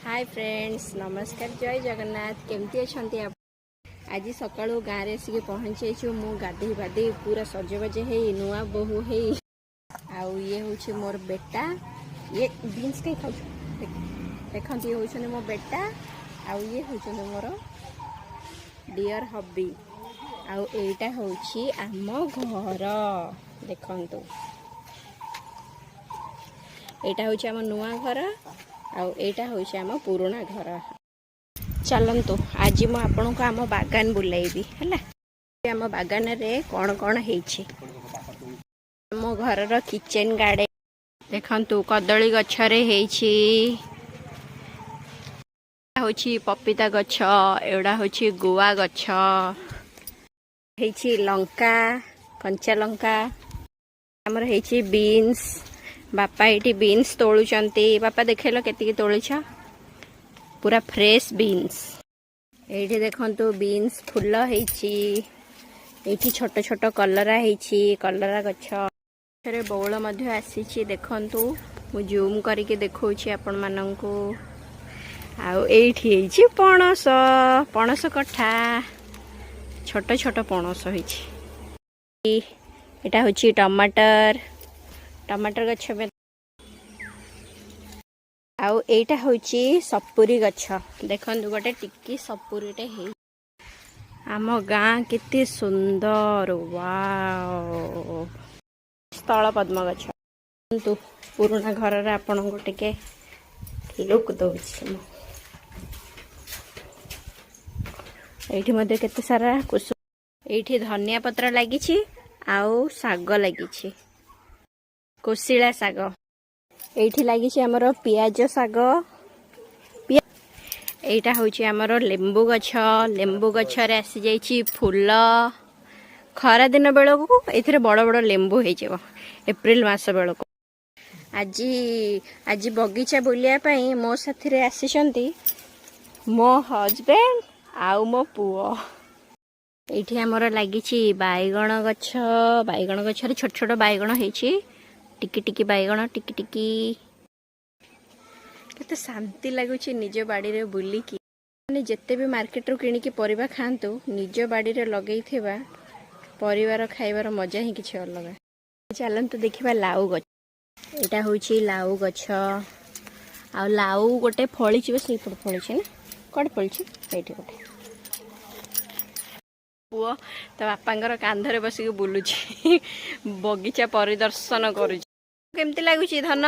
Hi friends नमस्कार जय जगन्नाथ केमती अच्छा आप आज सकाळू गाँव रे आसिक पहुँचे मु गाधे बाधे पूरा सजबाज है नुआ बोहू है आउ ये हूँ मोर बेटा ये बीन्स कहीं खाऊ देखते ये हूँ मो बेटा आउ ये हूँ मोर डियर हबी आउ एटा हूँ आम घर देखंतु एटा हूँ आम नुआ घर आउ एटा हूँ आम पुराना घर। चलतु आज मु आपन को आम बागान बुलाइबी है आम बागान रे कौन कौन है आम घर किचेन गार्डन देखंतु कदली गछरे हेछि होछि पपीता गछ एडा होछि गुआ गछ हेछि लंका कंचा लंका हमर हेछि बीन्स बापा ये बीन्स तोलुचंती बापा देखेलो केतिकी तोलिछ पूरा फ्रेश बीन्स एठी देखंतु बीन्स फुल हेछि एठी छोट छोट कलरा हेछि कलरा गछ रे बौल मध्य आसीछि देखंतु मु जूम करके देखौछि आपन मानंकु आउ एठी हेछि पणस पणस कठा छोट छोट पणस हेछि एटा होछि टमाटर टमाटर गछ में आउ एटा होछि सपुरी गछ देखंतु गोटे टिक्की सपुरीटे हे आम गाँ केते सुंदर वाओ स्थल पद्म गछ किंतु पुराना घर रे आपन को टिके लुक दउछि एठी मध्ये केते सारा कुसुम एठी धनिया पत्र लागिछि आउ साग लागिछि कोशिला साग एठी लागिछि हमरो पियाज साग एटा होछि हमरो लेंबू गछ रे आसी जाइछि फूल खरा दिन बेलको एथिरे बड़ बड़ लेंबू हे जेबो एप्रिल मास बेलको आज बगीचा बुलिया पई मो साथी रे आसीछंती मो हस्बैंड आउ मो पुओ एठी हमरो लागिछि बाइगण गछ रे छोट छोट बाइगण हेछि टिकी टिकी बैगण टिकी टिकी केते शांति लगुच निज बाड़ी रे बुली की माने जेते भी मार्केट रो किणी की परिबा खांतु निज बाड़ी रे लगई थेबा परिवार खाइबार मजा ही किछ अलग। चलंतु देखिबा लाउ गछ एटा होछि लाउ गछ आ लाउ गोटे फळी छिबे सेही पड फळी छै कोड फळी छै एठी गोटे पुओ तो बापांगर कांधरे बसिक बुलुछि बगीचा परिदर्शन करू केमती लागुछि धन।